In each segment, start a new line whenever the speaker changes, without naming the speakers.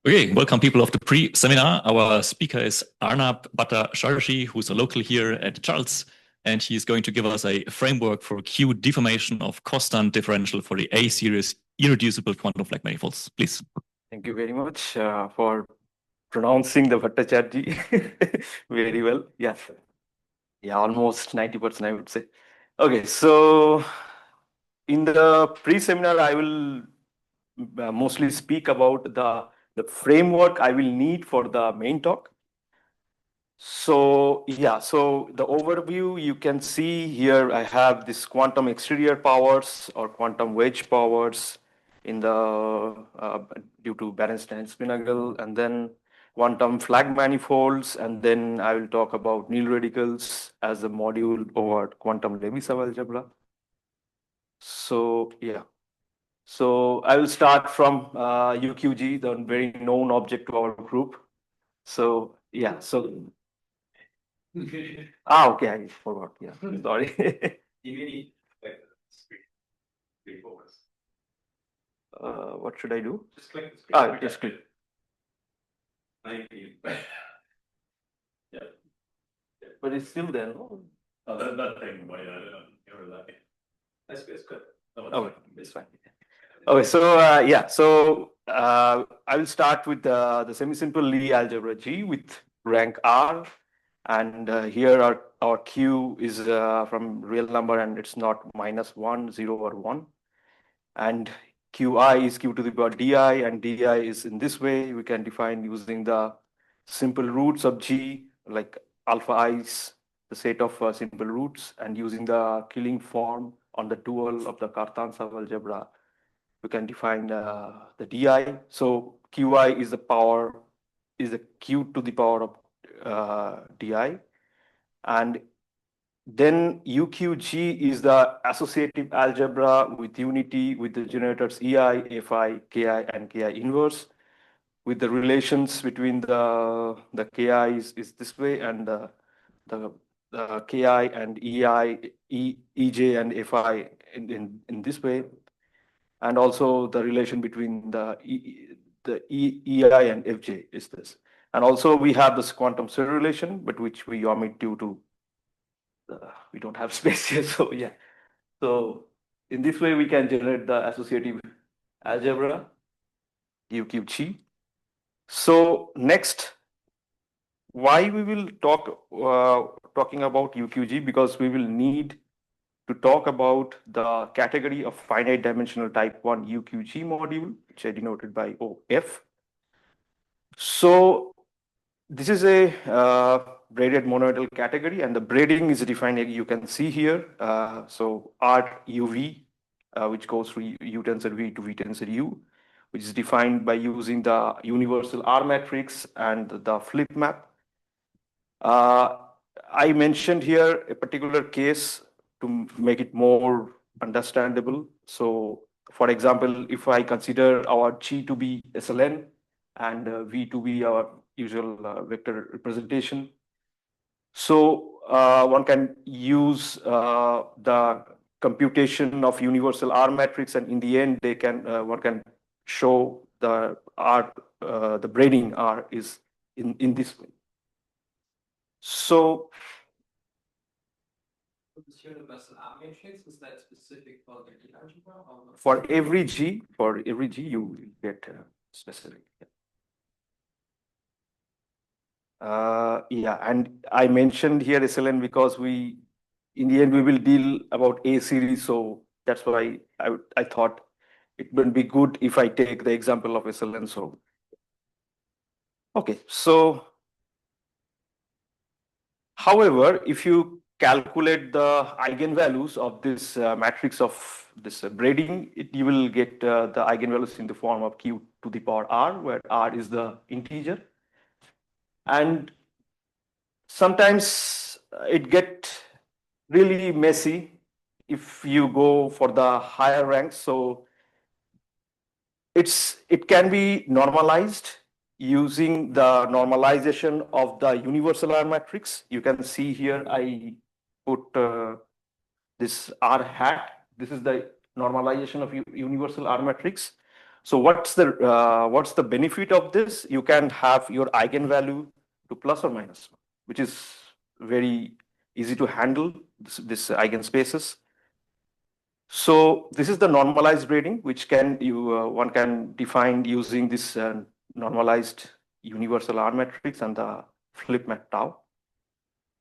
Okay, welcome people of the pre-seminar. Our speaker is Arnab Bhattacharjee, who's a local here at Charles, and he's going to give us a framework for q-deformation of Kostant differential for the A-series irreducible quantum Fleck manifolds. Please.
Thank you very much for pronouncing the Bhattacharjee very well. Yeah, almost 90%, I would say. Okay, so in the pre-seminar, I will mostly speak about the framework I will need for the main talk. So so the overview you can see here, I have this quantum exterior powers or quantum wedge powers in the due to Berenstein-Spinagel, and then quantum Fleck manifolds, and then I will talk about nil radicals as a module over quantum Levi-Sub algebra. So so I will start from UQG, the very known object to our group. So okay, I forgot. Yeah, sorry. What should I do?
Just click the screen.
Just click.
Yeah.
But it's still there, no?
That thing, that's good.
Oh, it's fine. Okay, so so I will start with the semi-simple Lie algebra G with rank R, and here our Q is from real number, and it's not -1, 0, or 1, and Qi is Q to the power Di, and Di is in this way. We can define using the simple roots of G, like alpha i's, the set of simple roots, and using the killing form on the dual of the Cartan subalgebra, we can define the Di. So Qi is the power, is the Q to the power of Di, and then UQG is the associative algebra with unity with the generators EI, FI, KI, and KI inverse, with the relations between the KI is this way, and the KI and EI, EJ, and FI in this way, and also the relation between the EI and FJ is this. And also we have this quantum serial relation, but which we omit due to we don't have space here. So so in this way we can generate the associative algebra UQG. So next, why we will talking about UQG, because we will need to talk about the category of finite dimensional type 1 UQG module, which I denoted by OF. So this is a braided monoidal category, and the braiding is defined, you can see here. So R UV, which goes through U tensor V to V tensor U, which is defined by using the universal R matrix and the flip map. I mentioned here a particular case to make it more understandable. So for example, if I consider our G to be SLN and V to be our usual vector representation, so one can use the computation of universal R matrix, and in the end, they can one can show the R, the braiding R is in this way. So
this universal R matrix, is that specific for the algebra?
For every G, you will get specific. And I mentioned here SLN because in the end, we will deal about A series. So that's why I thought it would be good if I take the example of SLN. So, okay. So, however, if you calculate the eigenvalues of this matrix of this braiding, you will get the eigenvalues in the form of Q to the power R, where R is the integer. And sometimes it gets really messy if you go for the higher ranks. So it can be normalized using the normalization of the universal R matrix. You can see here I put this R hat. This is the normalization of universal R matrix. So what's the benefit of this? You can have your eigenvalue to plus or minus 1, which is very easy to handle, this eigenspaces. So this is the normalized grading, which one can define using this normalized universal R matrix and the flip mat tau.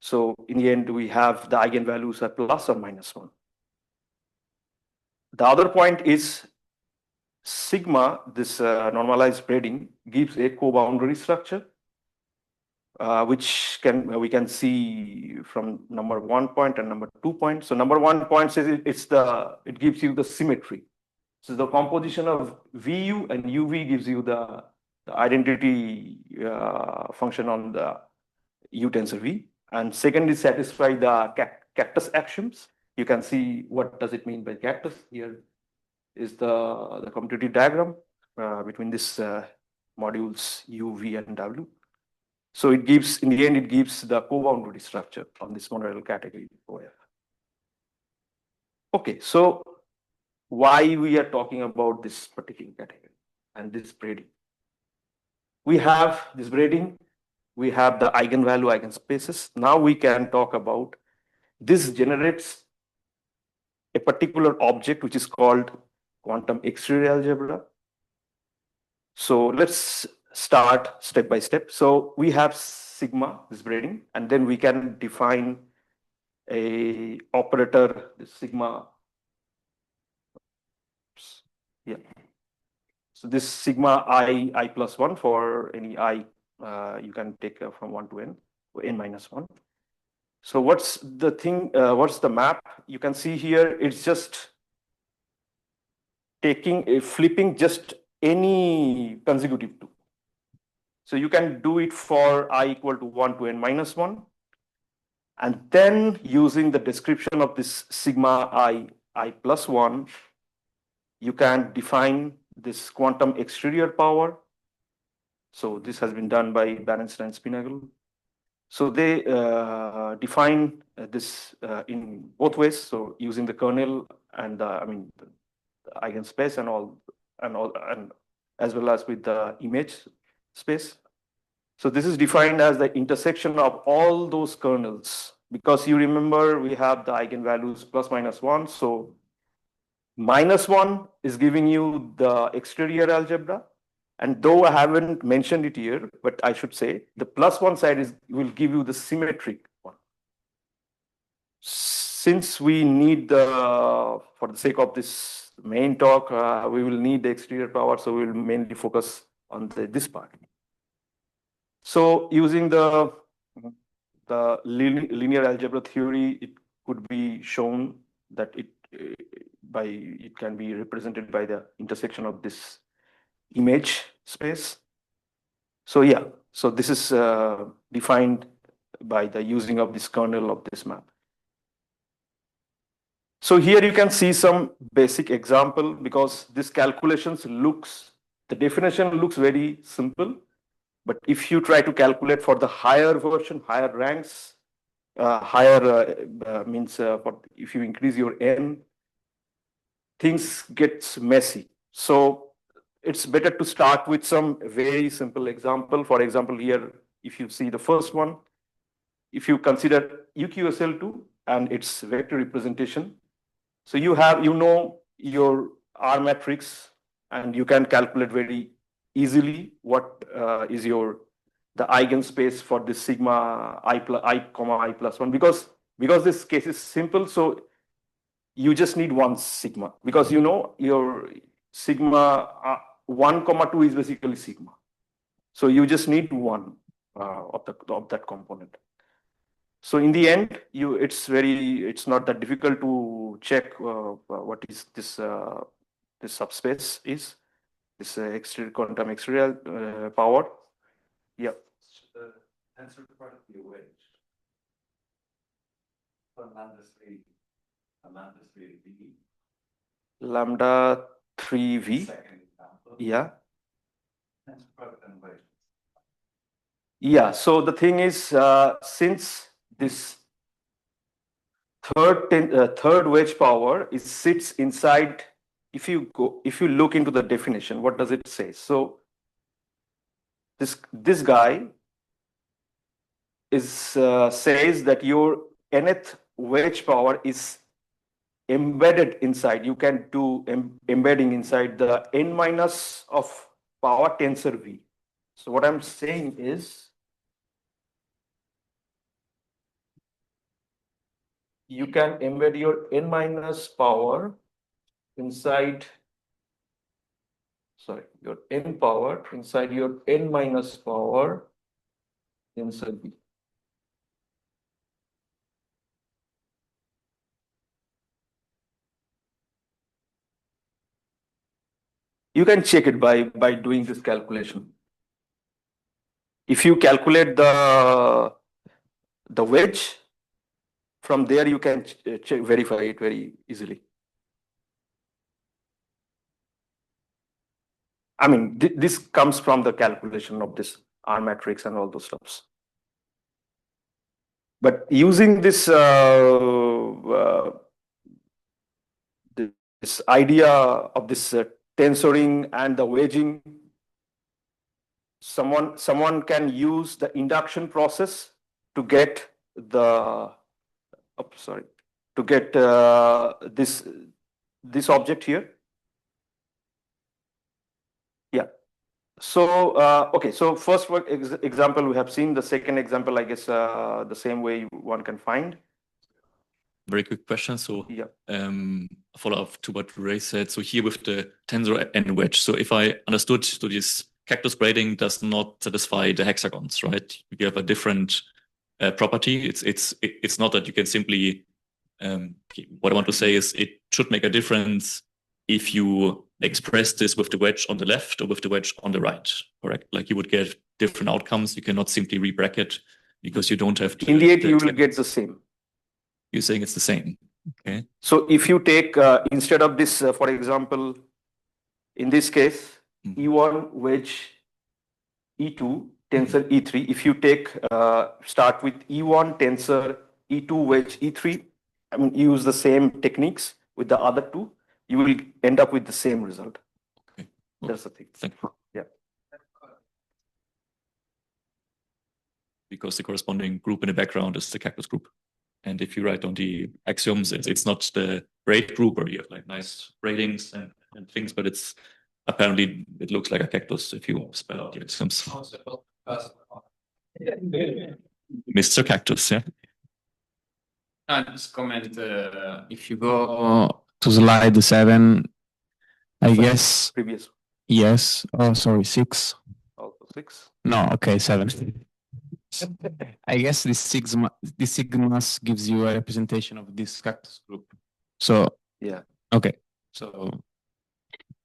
So in the end, we have the eigenvalues are plus or minus 1. The other point is sigma, this normalized grading, gives a co-boundary structure, which we can see from number 1 point and number 2 point. So number 1 point says it gives you the symmetry. So the composition of VU and UV gives you the identity function on the U tensor V. And second is satisfy the cactus axioms. You can see what does it mean by cactus. Here is the commutative diagram between this modules U, V, and W. So it gives, in the end, it gives the co-boundary structure on this monoidal category OF. Okay, so why we are talking about this particular category and this braiding? We have this braiding, we have the eigenvalue eigenspaces. Now we can talk about this generates a particular object which is called quantum exterior algebra. So let's start step by step. So we have sigma, this braiding, and then we can define a operator, this sigma. Yeah. So this sigma I plus 1 for any I, you can take from 1 to n, or n minus 1. So what's the thing, what's the map? You can see here, it's just flipping just any consecutive 2. So you can do it for I equal to 1 to n minus 1. And then using the description of this sigma I plus 1, you can define this quantum exterior power. So this has been done by Bernstein Spinagel. So they define this in both ways. So using the kernel and the eigenspace and as well as with the image space. So this is defined as the intersection of all those kernels, because you remember we have the eigenvalues plus minus 1. So minus 1 is giving you the exterior algebra. And though I haven't mentioned it here, but I should say the plus 1 side will give you the symmetric one. Since we need for the sake of this main talk, we will need the exterior power. So we will mainly focus on this part. So using the linear algebra theory, it could be shown that it can be represented by the intersection of this image space. So yeah, so this is defined by the using of this kernel of this map. So here you can see some basic example, because this calculations the definition looks very simple. But if you try to calculate for the higher version, higher ranks, means if you increase your n, things get messy. So it's better to start with some very simple example. For example, here, if you see the first one, if you consider UQSL2 and its vector representation, so you know your R matrix, and you can calculate very easily what is the eigenspace for this sigma I plus 1, because this case is simple. So you just need one sigma, because you know your sigma 1, 2 is basically sigma. So you just need one of that component. So in the end, it's not that difficult to check what is this subspace is, this exterior quantum exterior power. Yeah.
The tensor product be a wedge. From lambda 3 to V.
Lambda 3V.
Second example.
Yeah.
Tensor product and wedge.
Yeah. So the thing is, since this third wedge power sits inside if you look into the definition, what does it say? So this guy is says that your nth wedge power is embedded inside. You can do embedding inside the n minus of power tensor V. So what I'm saying is you can embed your n minus power inside, sorry, your n power inside your n minus power tensor V. You can check it by doing this calculation. If you calculate the wedge, from there you can verify it very easily. I mean, this comes from the calculation of this R matrix and all those stuffs. But using this this idea of this tensoring and the wedging, someone can use the induction process to get the this object here. Yeah. So okay. So first example we have seen. The second example, I guess, the same way one can find.
Very quick question. So
yeah,
follow up to what Ray said. So here with the tensor and wedge. So if I understood, so this cactus grading does not satisfy the hexagons, right? You have a different property. It's not that you can simply. What I want to say is it should make a difference if you express this with the wedge on the left or with the wedge on the right, correct? Like you would get different outcomes. You cannot simply re-bracket because you don't have to.
In the end, you will get the same.
You're saying it's the same. Okay.
So if you take instead of this, for example, in this case, E1 wedge E2 tensor E3. If you take start with E1 tensor E2 wedge E3, I mean use the same techniques with the other two, you will end up with the same result.
Okay.
That's the thing.
Thank you.
Yeah.
Because the corresponding group in the background is the cactus group. And if you write on the axioms, it's not the braid group where you have like nice braidings and things, but it's apparently it looks like a cactus if you spell out the axioms. Mr. Cactus, yeah.
Just comment, if you go to slide 7, I guess.
Previous.
Yes. Oh, sorry, 6.
Also 6.
No, okay, 7. I guess this sigmas gives you a representation of this cactus group. So
yeah.
Okay. So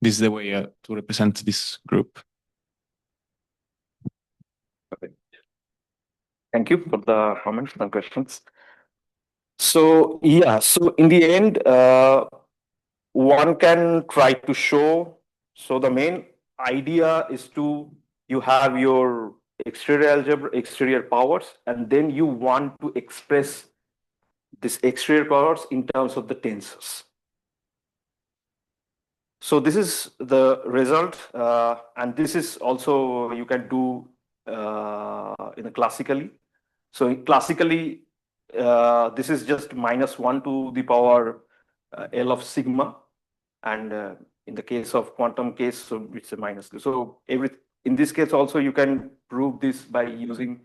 this is the way to represent this group.
Okay. Thank you for the comments and questions. So yeah, so in the end, one can try to show. So the main idea is you have your exterior algebra, exterior powers, and then you want to express this exterior powers in terms of the tensors. So this is the result, and this is also you can do in a classically. So classically, this is just -1 to the power L of sigma, and in the case of quantum case, so it's a -2. So in this case also you can prove this by using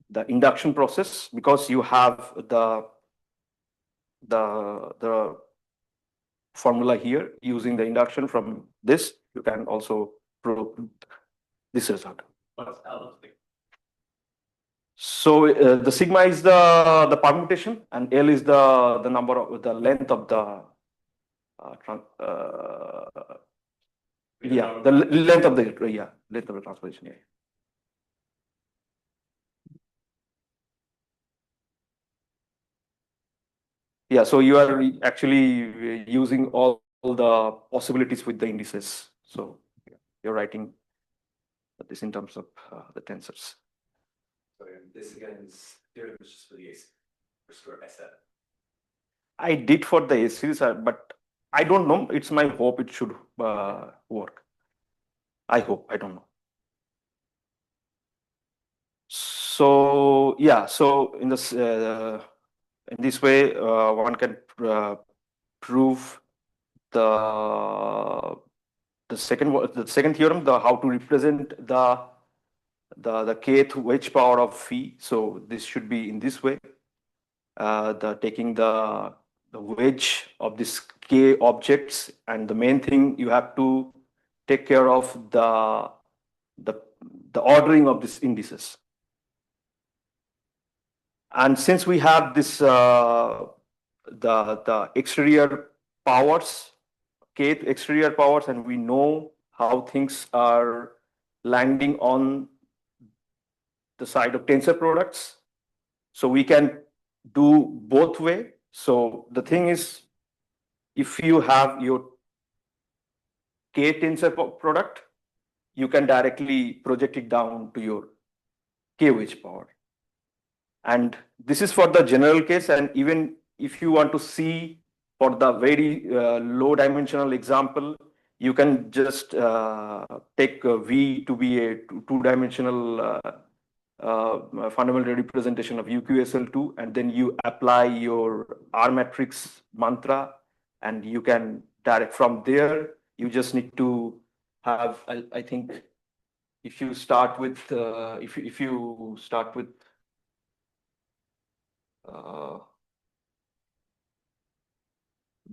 the induction process, because you have the formula here. Using the induction from this, you can also prove this result. So the sigma is the permutation, and L is the number of the length of the length of the translation. Yeah. Yeah, so you are actually using all the possibilities with the indices. So you're writing this in terms of the tensors.
So this again is just for the AC, for SF.
I did for the ACs, but I don't know. It's my hope it should work. I hope. I don't know. So yeah. So in this way, one can prove the second theorem, the how to represent the kth wedge power of phi. So this should be in this way. Taking the wedge of this k objects, and the main thing you have to take care of the ordering of these indices. And since we have this the exterior powers, kth exterior powers, and we know how things are landing on the side of tensor products, so we can do both way. So the thing is, if you have your k tensor product, you can directly project it down to your k wedge power. And this is for the general case. And even if you want to see for the very low dimensional example, you can just take V to be a two-dimensional fundamental representation of UQSL2, and then you apply your R matrix mantra, and you can direct from there. You just need to have, I think, if you start with if you start with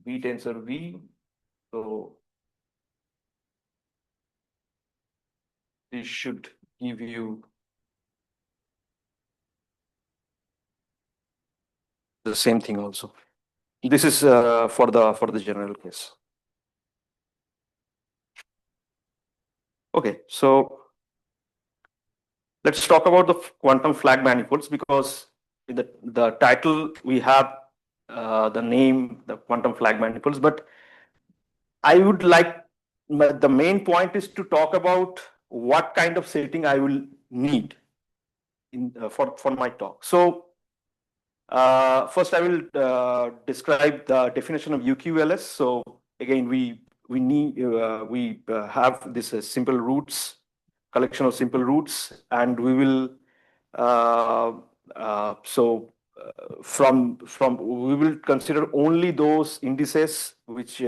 V tensor V, so this should give you the same thing also. This is for the general case. Okay, so let's talk about the quantum flag manifolds, because in the title we have the name, the quantum flag manifolds, but I would like, the main point is to talk about what kind of setting I will need in for my talk. So first I will describe the definition of UQLS. So again, we have this simple roots, collection of simple roots, and we will we will consider only those indices which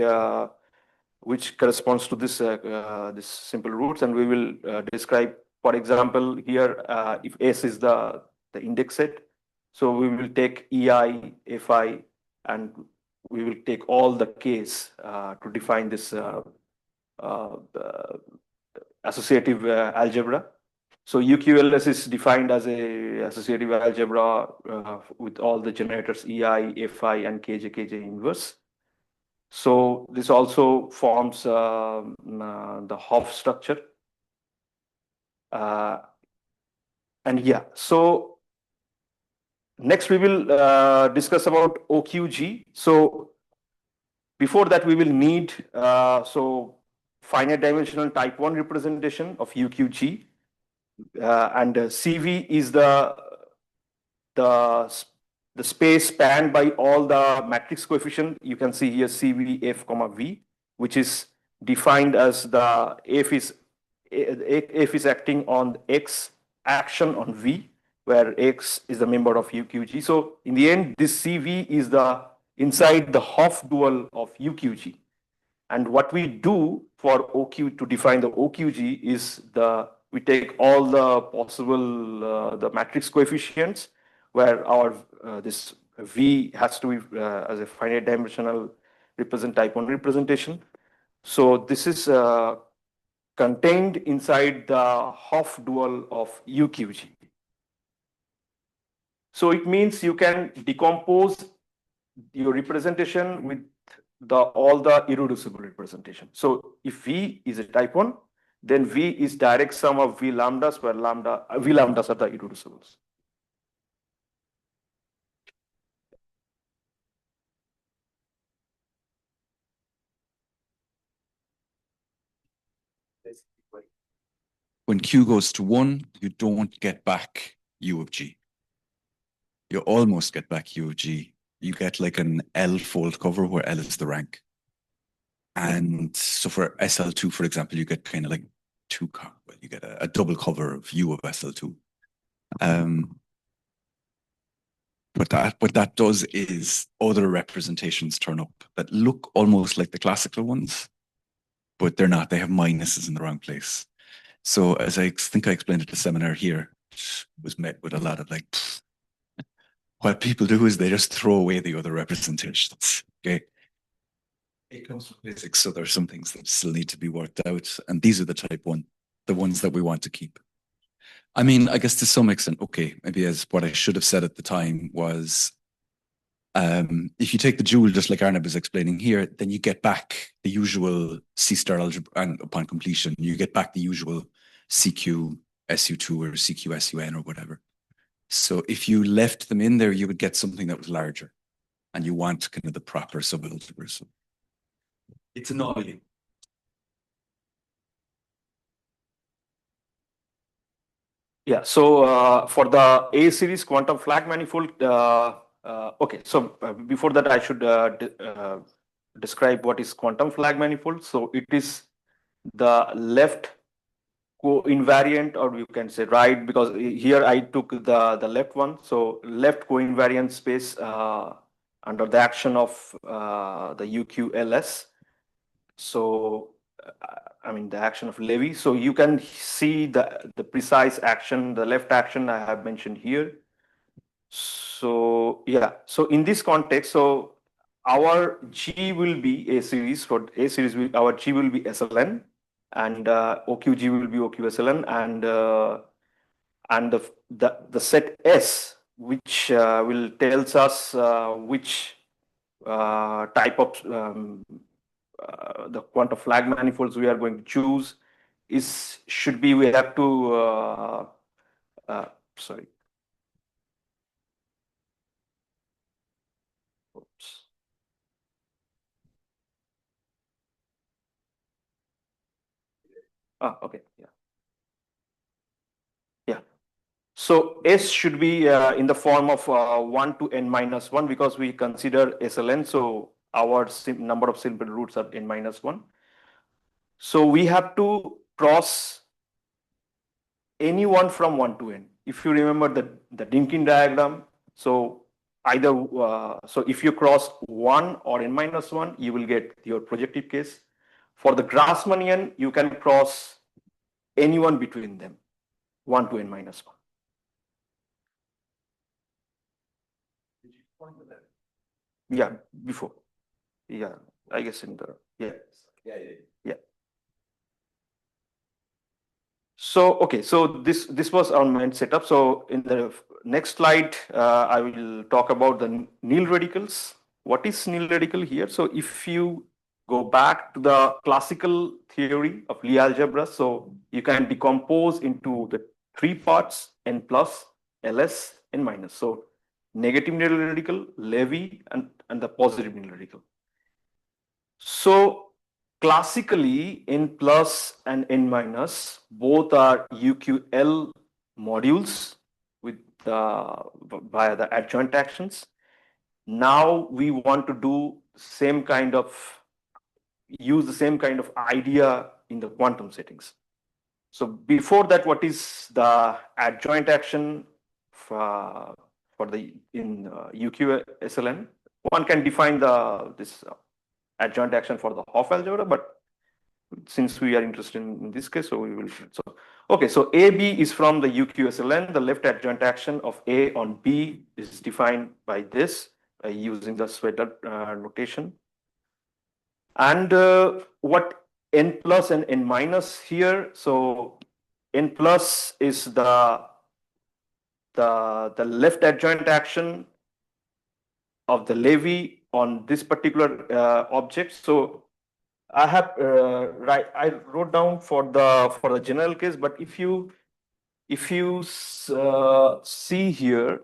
corresponds to this this simple roots, and we will describe, for example, here if S is the index set, so we will take EI, FI, and we will take all the Ks to define this associative algebra. So UQLS is defined as a associative algebra with all the generators EI, FI, and KJ inverse. So this also forms the Hopf structure. And yeah, so next we will discuss about OQG. So before that, we will need finite dimensional type 1 representation of UQG. And CV is the space spanned by all the matrix coefficient. You can see here CV, F, V, which is defined as the F is acting on X action on V, where X is the member of UQG. So in the end, this CV is the inside the Hopf dual of UQG. And what we do for OQ to define the OQG is we take all the possible the matrix coefficients where our this V has to be as a finite dimensional type 1 representation. So this is contained inside the Hopf dual of UQG. So it means you can decompose your representation with all the irreducible representation. So if V is a type 1, then V is direct sum of V lambdas, where V lambdas are the irreducibles.
When Q goes to 1, you don't get back U of G. You almost get back U of G. You get like an L fold cover where L is the rank. And so for SL2, for example, you get kind of like you get a double cover of U of SL2. What that does is other representations turn up that look almost like the classical ones, but they're not. They have minuses in the wrong place. So as I think I explained at the seminar here, was met with a lot of like, what people do is they just throw away the other representations. Okay. It comes from physics, so there are some things that still need to be worked out. And these are the ones that we want to keep. I mean, I guess to some extent, okay, maybe as what I should have said at the time was, if you take the joule, just like Arnab is explaining here, then you get back the usual C-star algebra, and upon completion, you get back the usual CQ SU2 or CQ SUN or whatever. So if you left them in there, you would get something that was larger, and you want kind of the proper subalgebra. So it's annoying.
Yeah, so for the A series quantum flag manifold, okay, so before that I should describe what is quantum flag manifold. So it is the left co-invariant, or you can say right, because here I took the left one. So left co-invariant space under the action of the UQLS. So I mean the action of Levy. So you can see the precise action, the left action I have mentioned here. So yeah, so in this context, so our G will be A series. For A series, our G will be SLN, and OQG will be OQSLN, and the set S, which will tells us which type of the quantum flag manifolds we are going to choose should be, we have to sorry. Oops. Okay, yeah. Yeah. So S should be in the form of 1 to n minus 1, because we consider SLN. So our number of simple roots are n minus 1. So we have to cross any one from 1 to n. If you remember the Dynkin diagram, so either so if you cross 1 or n minus 1, you will get your projective case. For the Grassmannian, you can cross anyone between them, 1 to n minus 1.
Did you point to that?
Yeah, before. Yeah, I guess in the, yeah.
Yeah.
So, okay, so this was our main setup. So in the next slide, I will talk about the nil radicals. What is nil radical here? So if you go back to the classical theory of Lie algebra, so you can decompose into the 3 parts, n plus, ls, n minus. So negative nil radical, Levy, and the positive nil radical. So classically, n plus and n minus both are UQL modules with via the adjoint actions. Now we want to do use the same kind of idea in the quantum settings. So before that, what is the adjoint action in UQSLN? One can define this adjoint action for the Hopf algebra, but since we are interested in this case, so we will. So okay, so AB is from the UQSLN. The left adjoint action of A on B is defined by this, using the Sweater notation. And what n plus and n minus here? So n plus is the left adjoint action of the Levy on this particular object. So I have I wrote down for the general case, but if you see here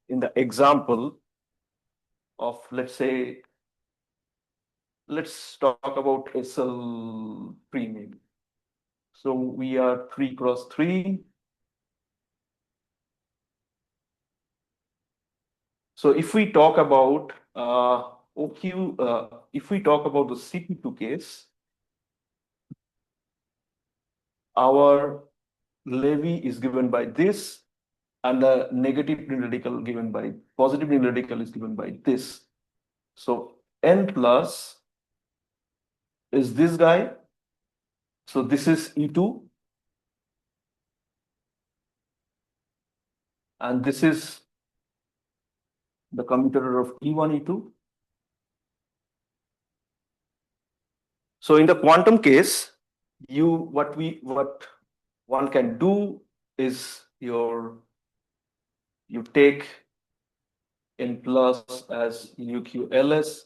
in the example of, let's say, let's talk about SL3 maybe. So we are 3 cross 3. So if we talk about OQ, if we talk about the CP2 case, our levy is given by this, and the negative free radical given by positive free radical is given by this. So N plus is this guy. So this is E2. And this is the commutator of E1, E2. So in the quantum case, what one can do is you take N plus as UQLS,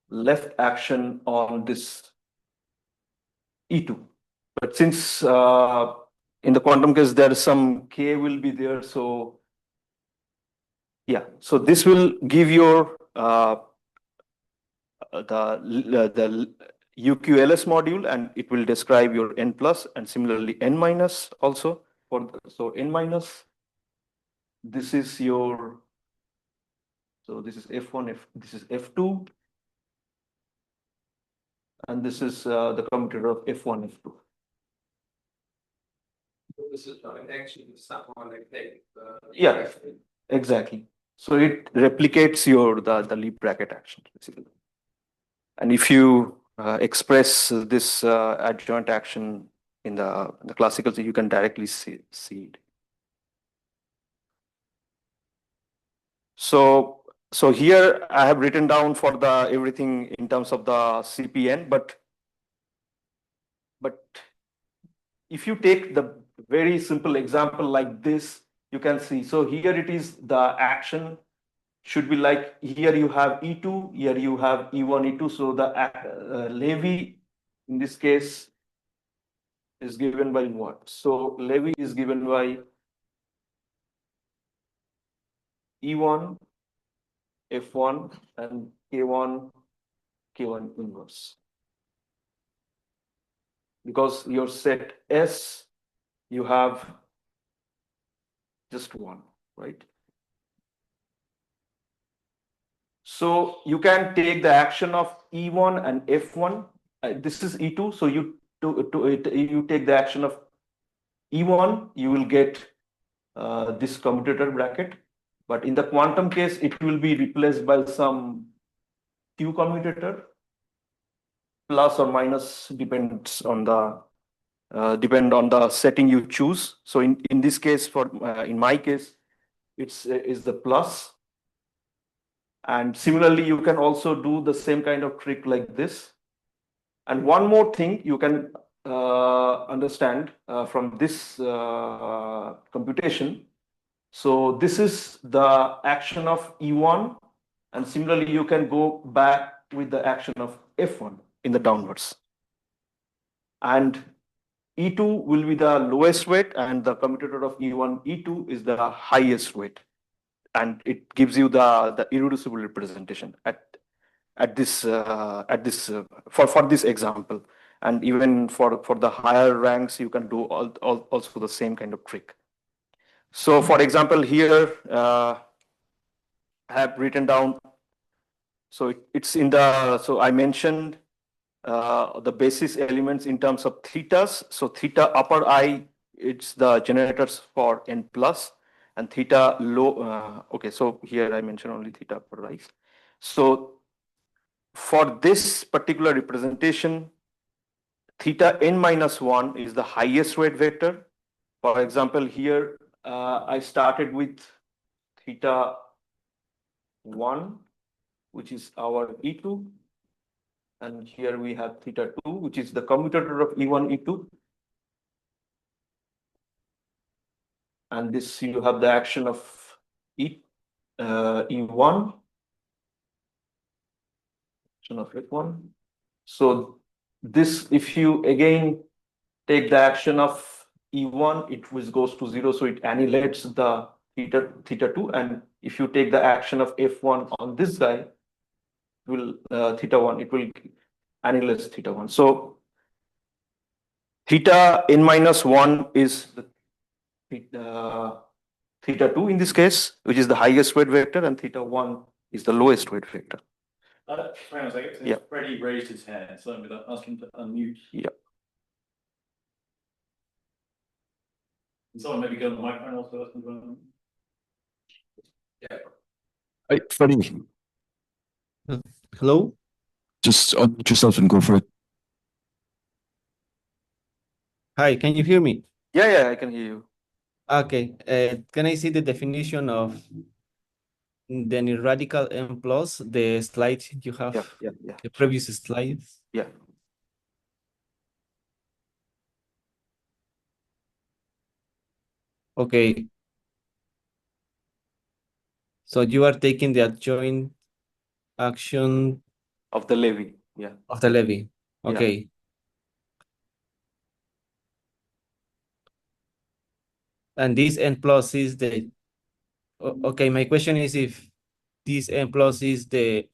left action on this E2. But since in the quantum case there is some K will be there, so yeah, so this will give your the UQLS module, and it will describe your N plus and similarly N minus also. So N minus, this is your, so this is F1, this is F2, and this is the commutator of F1, F2.
This is actually someone like that.
Yeah, exactly. So it replicates the leaf bracket action basically. And if you express this adjoint action in the classical, you can directly see it. So here I have written down for the everything in terms of the CPN, but if you take the very simple example like this, you can see. So here it is, the action should be like, here you have E2, here you have E1, E2. So the levy in this case is given by what? So levy is given by E1, F1, and K1 inverse. Because your set S, you have just one, right? So you can take the action of E1 and F1. This is E2. So you take the action of E1, you will get this commutator bracket. But in the quantum case, it will be replaced by some Q commutator, plus or minus, depends on the setting you choose. So in this case, in my case, it's is the plus. And similarly, you can also do the same kind of trick like this. And one more thing you can understand from this computation. So this is the action of E1, and similarly you can go back with the action of F1 in the downwards. And E2 will be the lowest weight, and the commutator of E1, E2 is the highest weight. And it gives you the irreducible representation at this for this example. And even for the higher ranks, you can do also the same kind of trick. So for example, here I have written down, so it's in the, so I mentioned the basis elements in terms of thetas. So theta upper I, it's the generators for N plus, and theta low, okay, so here I mentioned only theta upper I. So for this particular representation, theta N minus 1 is the highest weight vector. For example, here I started with theta 1, which is our E2. And here we have theta 2, which is the commutator of E1, E2. And this, you have the action of E1, action of F1. So this, if you again take the action of E1, it goes to 0, so it annihilates the theta 2. And if you take the action of F1 on this guy, will theta 1, it will annihilate theta 1. So theta N minus 1 is the theta 2 in this case, which is the highest weight vector, and theta 1 is the lowest weight vector.
Hang on a second. So
Yeah.
Freddie raised his hand, so I'm going to ask him to unmute.
Yeah.
Can someone maybe go to the microphone also? Yeah.
Hey, Freddie,
Hello?
just unmute yourself and go for it.
Hi, can you hear me?
Yeah, I can hear you.
Okay, can I see the definition of the radical n plus, the slide you have,
Yeah.
the previous slides?
Yeah.
Okay. So you are taking the adjoint action
Of the levy. Yeah.
of the levy.
Yeah.
Okay. And this n plus is the, okay, my question is if this n plus is the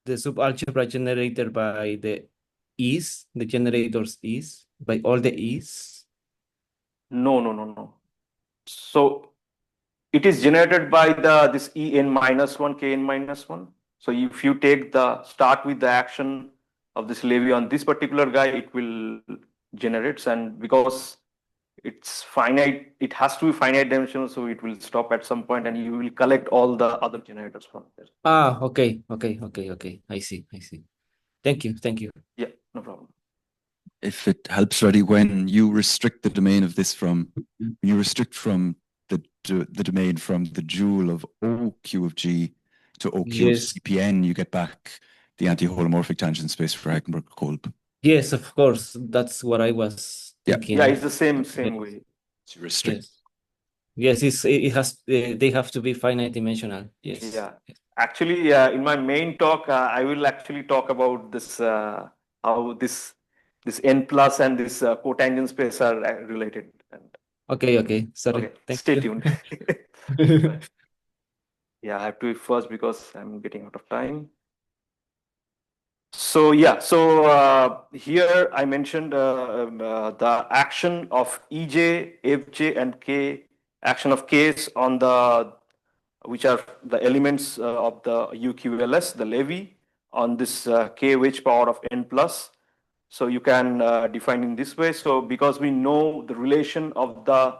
subalgebra generated by the e's, the generators e's, by all the e's.
No. So it is generated by this En minus one, Kn minus one. So if you take start with the action of this levy on this particular guy, it will generates, and because it's finite, it has to be finite dimensional, so it will stop at some point and you will collect all the other generators from there.
Okay. I see. Thank you.
Yeah, no problem.
If it helps, Freddie, when you restrict the domain of this from, when you restrict from the domain from the joule of OQ of G to OQ of
Yes.
CPN, you get back the anti-holomorphic tangent space for Hagenberg-Kolb.
Yes, of course. That's what I was thinking.
Yeah, it's the same
Yes.
way.
So you restrict.
Yes, it has, they have to be finite dimensional. Yes.
Yeah. Actually, in my main talk, I will actually talk about this, how this n plus and this cotangent space are related. And
Okay. Sorry.
okay,
Thank
stay
you.
tuned. Yeah, I have to first because I'm getting out of time. So yeah, here I mentioned the action of EJ, FJ, and K, action of Ks on which are the elements of the UQLS, the levy, on this K wedge power of n plus. So you can define in this way. So because we know the relation of the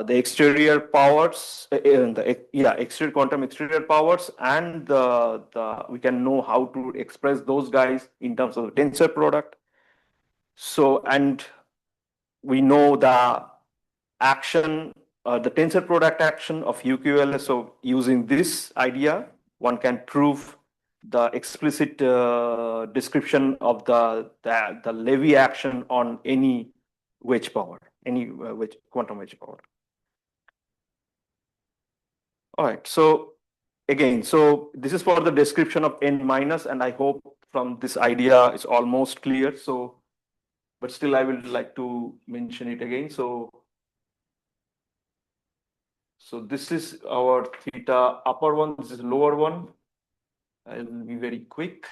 exterior powers, exterior quantum exterior powers, and we can know how to express those guys in terms of the tensor product. So, and we know the action, the tensor product action of UQLS. So using this idea, one can prove the explicit description of the levy action on any wedge power, any quantum wedge power. All right. So again, so this is for the description of n minus, and I hope from this idea it's almost clear. So, but still, I would like to mention it again. So this is our theta upper one. This is lower one. I will be very quick.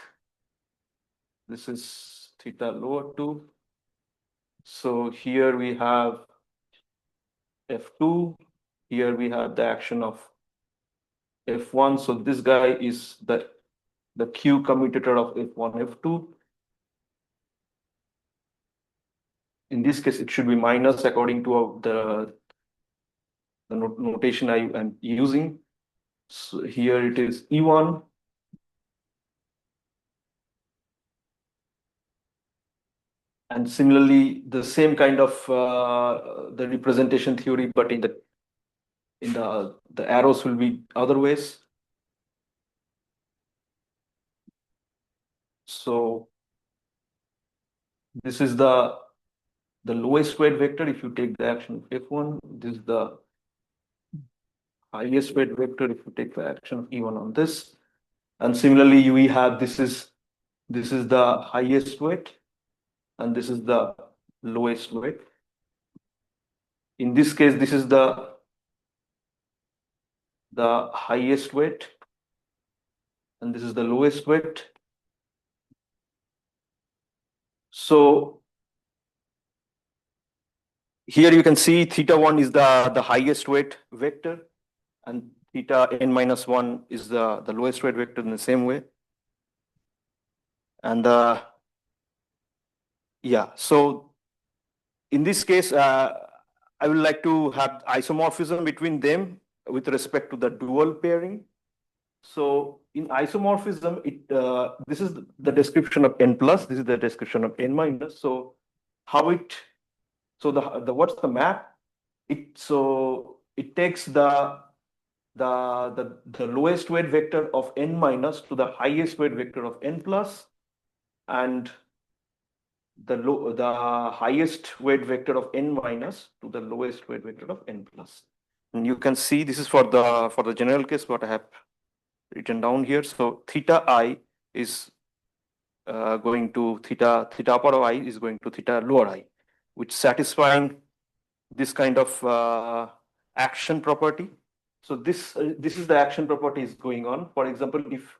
This is theta lower two. So here we have F2. Here we have the action of F1. So this guy is the Q commutator of F1, F2. In this case, it should be minus according to the notation I am using. So here it is E1. And similarly, the same kind of the representation theory, but in the arrows will be other ways. So this is the lowest weight vector. If you take the action of F1, this is the highest weight vector if you take the action of E1 on this. And similarly, we have this is the highest weight, and this is the lowest weight. In this case, this is the highest weight, and this is the lowest weight. So here you can see theta1 is the highest weight vector, and theta n minus 1 is the lowest weight vector in the same way. And yeah, so in this case, I would like to have isomorphism between them with respect to the dual pairing. So in isomorphism, this is the description of n plus, this is the description of n minus. So what's the map? It takes the lowest weight vector of n minus to the highest weight vector of n plus, and the highest weight vector of n minus to the lowest weight vector of n plus. And you can see this is for the general case what I have written down here. So theta I is going to theta upper of I is going to theta lower I, which satisfying this kind of action property. So this is the action property is going on. For example, if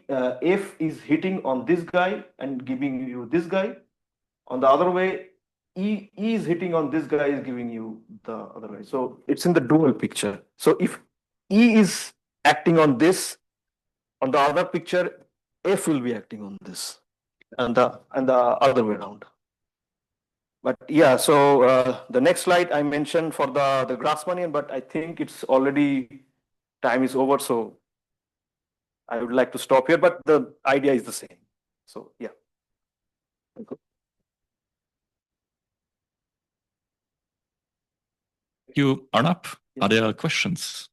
F is hitting on this guy and giving you this guy, on the other way, E is hitting on this guy is giving you the other way. So it's in the dual picture. So if E is acting on this, on the other picture, F will be acting on this, and the other way around. But yeah, so the next slide I mentioned for the Grassmannian, but I think it's already time is over, so I would like to stop here. But the idea is the same. So yeah.
Thank you, Arnab. Are there questions?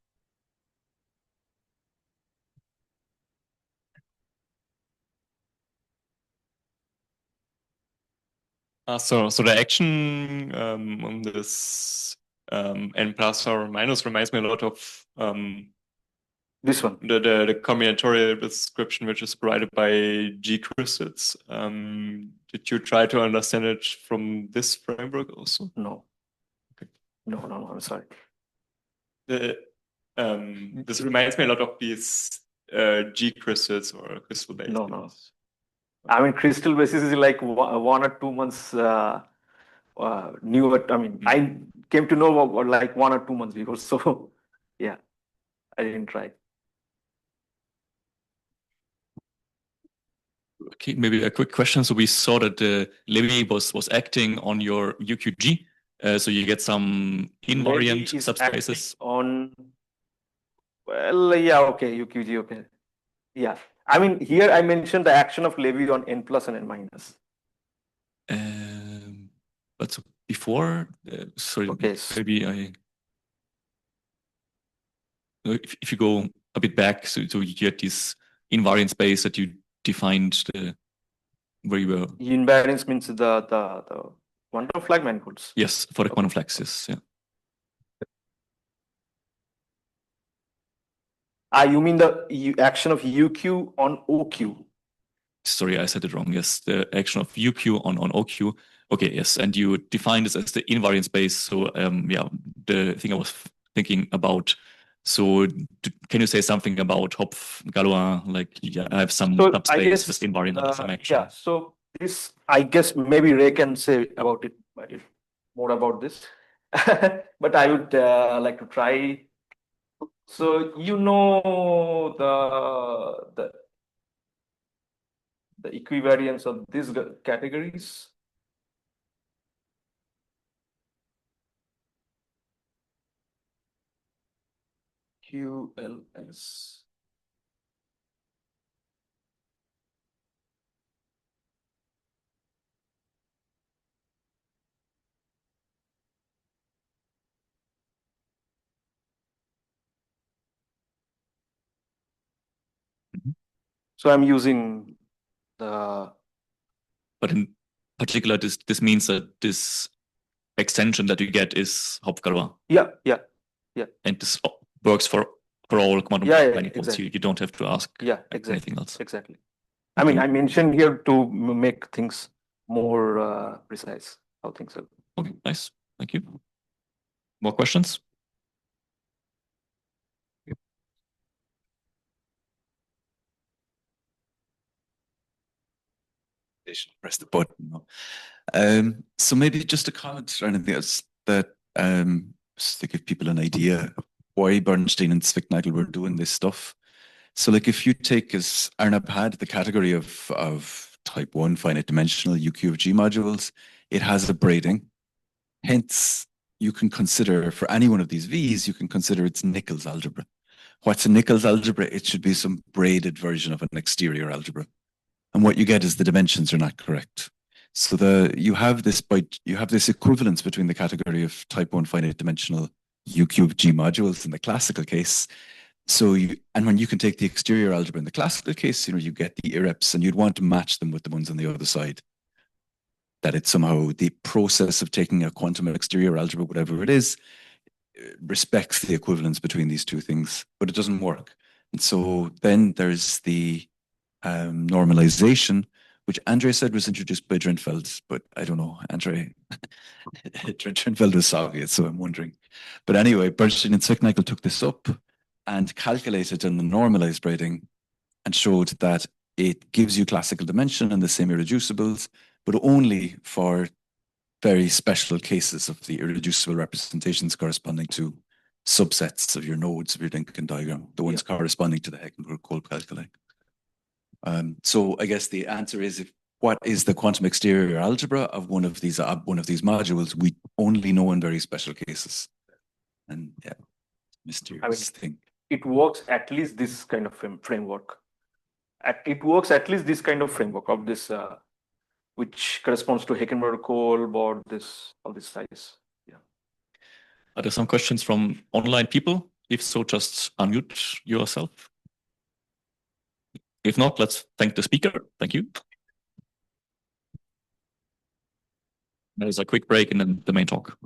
So the action on this n plus or minus reminds me a lot of
This one.
the combinatorial description, which is provided by G crystals. Did you try to understand it from this framework also?
No.
Okay.
No, I'm sorry.
This reminds me a lot of these G crystals or crystal based.
No. I mean, crystal basis is like 1 or 2 months new. I mean, I came to know like 1 or 2 months before. So yeah, I didn't try.
Okay, maybe a quick question. So we saw that the Levy was acting on your UQG. So you get some invariant subspaces.
On, well, yeah, okay, UQG, okay. Yeah. I mean, here I mentioned the action of Levy on n plus and n minus.
But so before, sorry,
okay.
Maybe if you go a bit back, so you get this invariant space that you defined where you were.
Invariance means the quantum flag manifolds.
Yes, for the quantum flags, yes, yeah.
You mean the action of UQ on OQ?
Sorry, I said it wrong. Yes, the action of UQ on OQ. Okay, yes, and you define this as the invariant space. So yeah, the thing I was thinking about. So can you say something about Hopf-Galois? Like, yeah, I have some subspace with invariant action.
Yeah, so this, I guess maybe Ray can say about it, more about this. But I would like to try. So you know the equivariance of these categories. QLS. So I'm using the.
But in particular, this means that this extension that you get is Hopf-Galois.
Yeah.
And this works for all quantum manifolds.
Exactly.
You don't have to ask anything else.
Exactly. I mean, I mentioned here to make things more precise, how things are.
Okay, nice. Thank you. More questions?
Press the button. So maybe just a comment or anything else that just to give people an idea why Bernstein and Zwicknagel were doing this stuff. So like if you take, as Arnab had, the category of type 1 finite dimensional UQFG modules, it has a braiding. Hence, you can consider for any one of these V's, you can consider its Nichols algebra. What's a Nichols algebra? It should be some braided version of an exterior algebra. And what you get is the dimensions are not correct. So you have this equivalence between the category of type 1 finite dimensional UQFG modules in the classical case. So when you can take the exterior algebra in the classical case, you get the irreps, and you'd want to match them with the ones on the other side. That it's somehow the process of taking a quantum exterior algebra, whatever it is, respects the equivalence between these two things, but it doesn't work. And so then there's the normalization, which Andre said was introduced by Drinfeld, but I don't know, Andre. Drinfeld was Soviet, so I'm wondering. But anyway, Bernstein and Zwicknagel took this up and calculated on the normalized braiding and showed that it gives you classical dimension and the same irreducibles, but only for very special cases of the irreducible representations corresponding to subsets of your nodes of your Lincoln diagram, the ones corresponding to the Heckenberg-Kolb calculi. So I guess the answer is, what is the quantum exterior algebra of one of these modules? We only know in very special cases. And yeah, mysterious thing.
It works at least this kind of framework. It works at least this kind of framework of this, which corresponds to Heckenberg-Kolb or this of this size. Yeah.
Are there some questions from online people? If so, just unmute yourself. If not, let's thank the speaker. Thank you. There's a quick break and then the main talk.